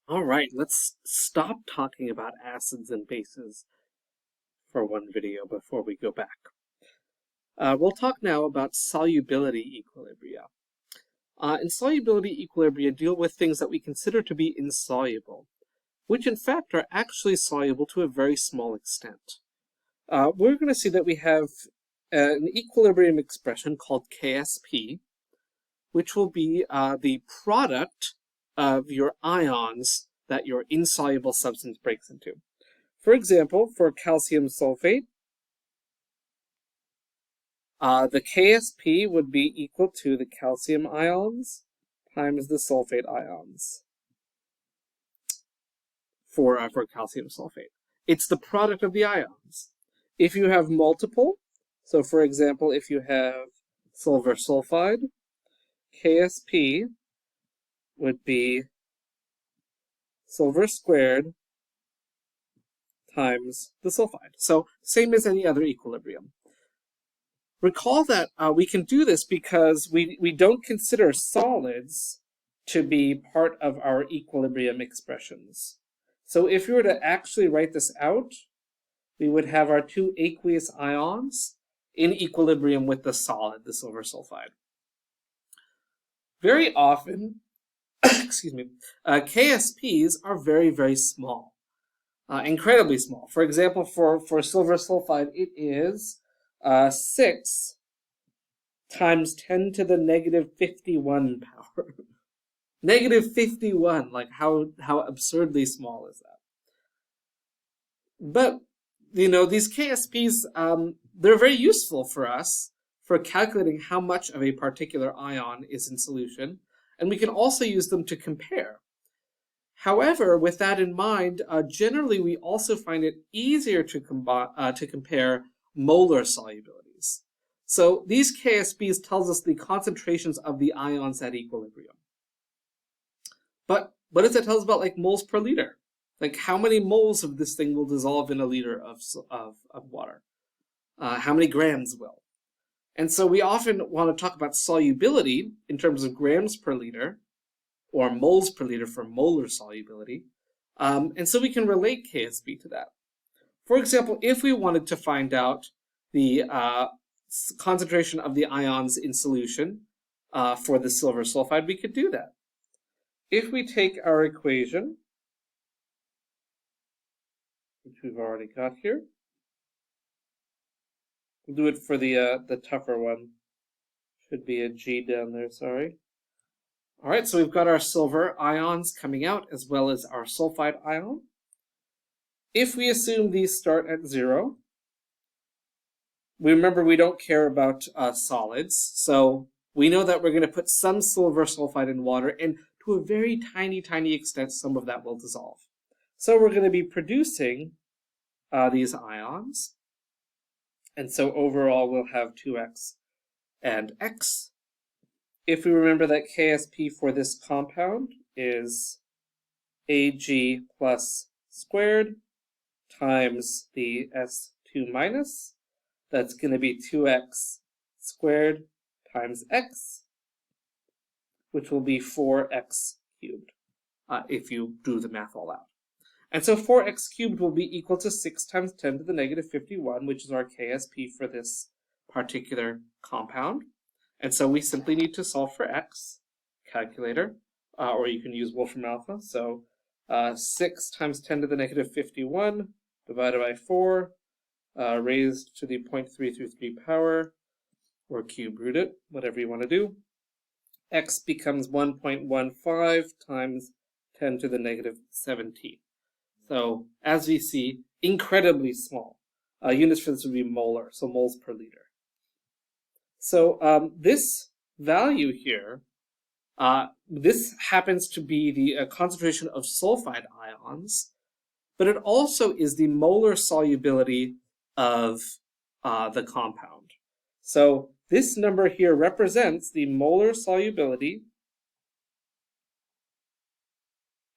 All right, let's stop talking about acids and bases for one video before we go back. We'll talk now about solubility equilibria. And solubility equilibria deal with things that we consider to be insoluble, which in fact are actually soluble to a very small extent. We're going to see that we have an equilibrium expression called KSP, which will be the product of your ions that your insoluble substance breaks into. For example, for calcium sulfate, the KSP would be equal to the calcium ions times the sulfate ions for calcium sulfate. It's the product of the ions. If you have multiple, so for example, if you have silver sulfide, KSP would be silver squared times the sulfide. So same as any other equilibrium. Recall that we can do this because we don't consider solids to be part of our equilibrium expressions. So if we were to actually write this out, we would have our two aqueous ions in equilibrium with the solid, the silver sulfide. Very often, KSPs are very, very small, incredibly small. For example, for silver sulfide, it is 6 times 10 to the negative 51 power. Negative 51, like how absurdly small is that? But, these KSPs, they're very useful for us for calculating how much of a particular ion is in solution, and we can also use them to compare. However, with that in mind, generally we also find it easier to compare molar solubilities. So these KSPs tells us the concentrations of the ions at equilibrium. But what does it tell us about like moles per liter? Like how many moles of this thing will dissolve in a liter of water? How many grams will? And so we often want to talk about solubility in terms of grams per liter, or moles per liter for molar solubility. And so we can relate KSP to that. For example, if we wanted to find out the concentration of the ions in solution for the silver sulfide, we could do that. If we take our equation, which we've already got here, we'll do it for the tougher one. Should be a G down there, sorry. All right, so we've got our silver ions coming out as well as our sulfide ion. If we assume these start at 0, remember we don't care about solids, so we know that we're going to put some silver sulfide in water, and to a very tiny, tiny extent, some of that will dissolve. So we're going to be producing these ions, and so overall we'll have 2x and x. If we remember that KSP for this compound is Ag plus squared times the S2 minus, that's going to be 2x squared times x, which will be 4x cubed, if you do the math all out. And so 4x cubed will be equal to 6 times 10 to the negative 51, which is our KSP for this particular compound. And so we simply need to solve for x, calculator, or you can use Wolfram alpha. So 6 times 10 to the negative 51 divided by 4, raised to the 0.333 power, or cube root it, whatever you want to do. X becomes 1.15 times 10 to the negative 17. So as we see, incredibly small. Units for this would be molar, so moles per liter. So this value here, this happens to be the concentration of sulfide ions, but it also is the molar solubility of the compound. So this number here represents the molar solubility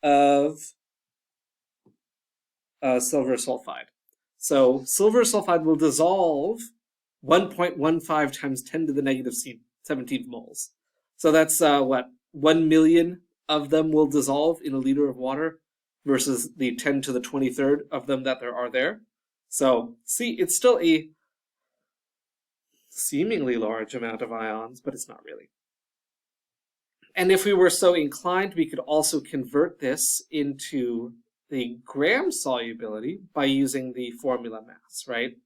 of silver sulfide. So silver sulfide will dissolve 1.15 times 10 to the negative 17 moles. So that's 1 million of them will dissolve in a liter of water versus the 10 to the 23rd of them that there are there. So, see, it's still a seemingly large amount of ions, but it's not really. And if we were so inclined, we could also convert this into the gram solubility by using the formula mass, right?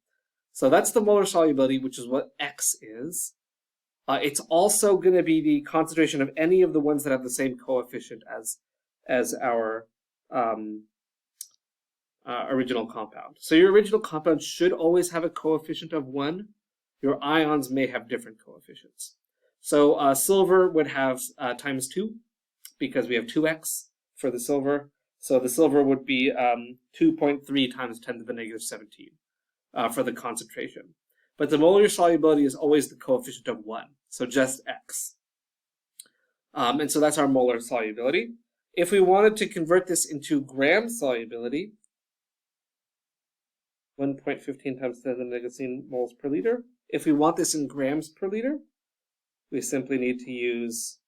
So that's the molar solubility, which is what X is. It's also going to be the concentration of any of the ones that have the same coefficient as our original compound. So your original compound should always have a coefficient of 1. Your ions may have different coefficients. So silver would have times 2 because we have 2x for the silver. So the silver would be 2.3 times 10 to the negative 17 for the concentration. But the molar solubility is always the coefficient of 1, so just x. And so that's our molar solubility. If we wanted to convert this into gram solubility, 1.15 times 10 to the negative 16 moles per liter. If we want this in grams per liter, we simply need to use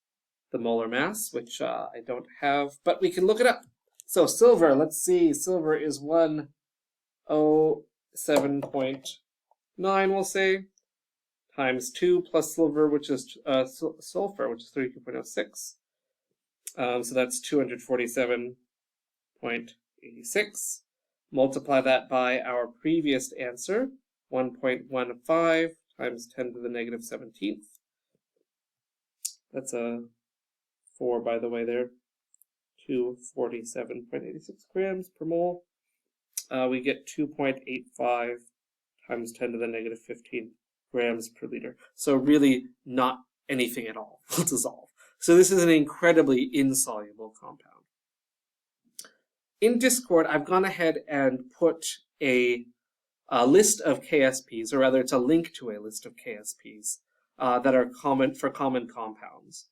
the molar mass, which I don't have, but we can look it up. So silver, let's see, silver is 107.9, we'll say, times 2 plus silver, which is sulfur, which is 32.06. So that's 247.86. Multiply that by our previous answer, 1.15 times 10 to the negative 17th. That's a 4, by the way, there. 247.86 grams per mole. We get 2.85 times 10 to the negative 15 grams per liter. So really not anything at all will dissolve. So this is an incredibly insoluble compound. In Discord, I've gone ahead and put a list of KSPs, or rather it's a link to a list of KSPs that are common for common compounds.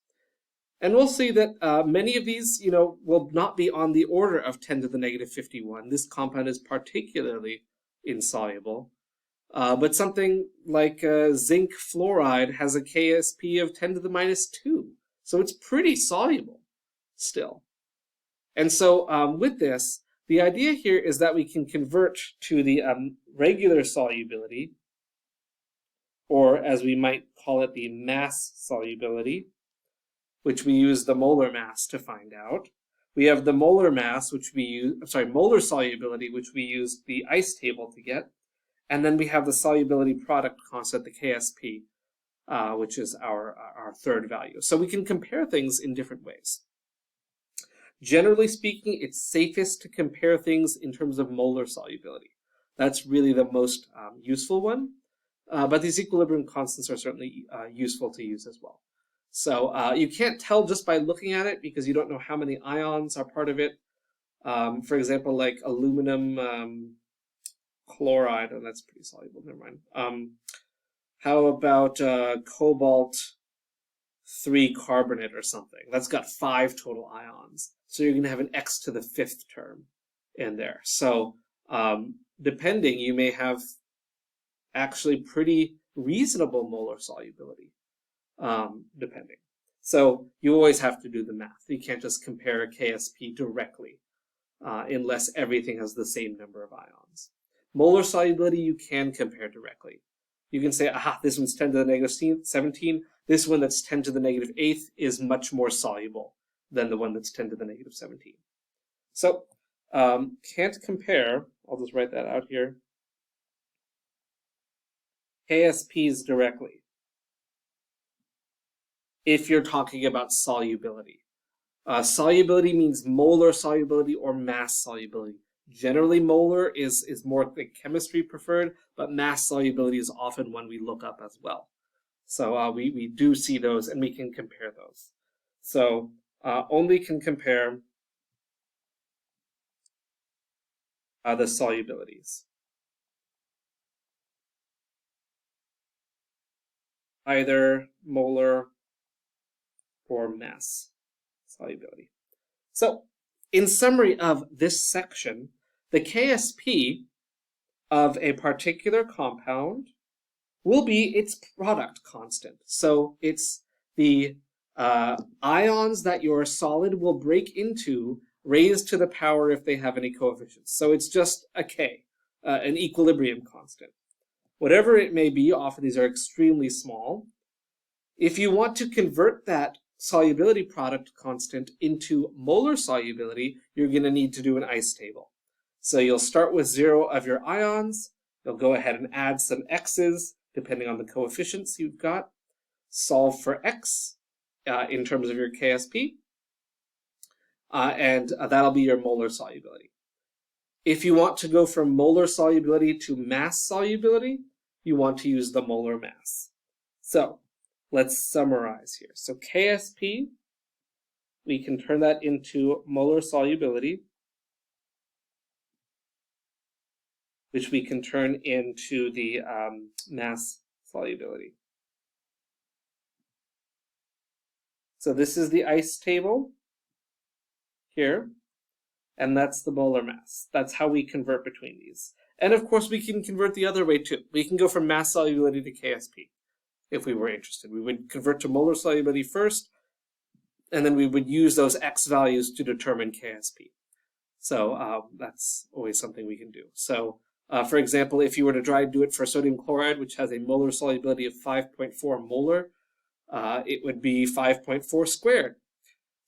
And we'll see that many of these, will not be on the order of 10 to the negative 51. This compound is particularly insoluble. But something like zinc fluoride has a KSP of 10 to the minus 2. So it's pretty soluble still. And so with this, the idea here is that we can convert to the regular solubility, or as we might call it, the mass solubility, which we use the molar mass to find out. We have the molar mass, which we use, molar solubility, which we use the ice table to get. And then we have the solubility product constant, the KSP, which is our third value. So we can compare things in different ways. Generally speaking, it's safest to compare things in terms of molar solubility. That's really the most useful one. But these equilibrium constants are certainly useful to use as well. So you can't tell just by looking at it because you don't know how many ions are part of it. For example, like aluminum chloride, and that's pretty soluble, never mind. How about cobalt 3 carbonate or something? That's got 5 total ions. So you're going to have an x to the 5th term in there. So depending, you may have actually pretty reasonable molar solubility, depending. So you always have to do the math. You can't just compare a KSP directly unless everything has the same number of ions. Molar solubility you can compare directly. You can say, aha, this one's 10 to the negative 17. This one that's 10 to the negative 8th is much more soluble than the one that's 10 to the negative 17. So can't compare, I'll just write that out here, KSPs directly if you're talking about solubility. Solubility means molar solubility or mass solubility. Generally, molar is more like chemistry preferred, but mass solubility is often one we look up as well. So we do see those and we can compare those. So only can compare the solubilities. Either molar or mass solubility. So in summary of this section, the KSP of a particular compound will be its product constant. So it's the ions that your solid will break into raised to the power if they have any coefficients. So it's just a K, an equilibrium constant. Whatever it may be, often these are extremely small. If you want to convert that solubility product constant into molar solubility, you're going to need to do an ice table. So you'll start with 0 of your ions. You'll go ahead and add some x's, depending on the coefficients you've got. Solve for x in terms of your KSP. And that'll be your molar solubility. If you want to go from molar solubility to mass solubility, you want to use the molar mass. So let's summarize here. So KSP, we can turn that into molar solubility, which we can turn into the mass solubility. So this is the ice table here, and that's the molar mass. That's how we convert between these. And of course, we can convert the other way too. We can go from mass solubility to KSP if we were interested. We would convert to molar solubility first, and then we would use those x values to determine KSP. So that's always something we can do. So for example, if you were to try to do it for sodium chloride, which has a molar solubility of 5.4 molar, it would be 5.4 squared.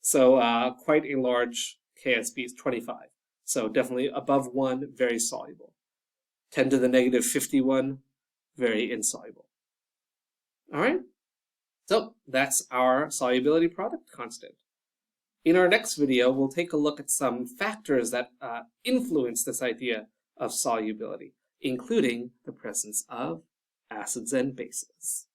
So quite a large KSP, is 25. So definitely above 1, very soluble. 10 to the negative 51, very insoluble. All right, so that's our solubility product constant. In our next video, we'll take a look at some factors that influence this idea of solubility, including the presence of acids and bases.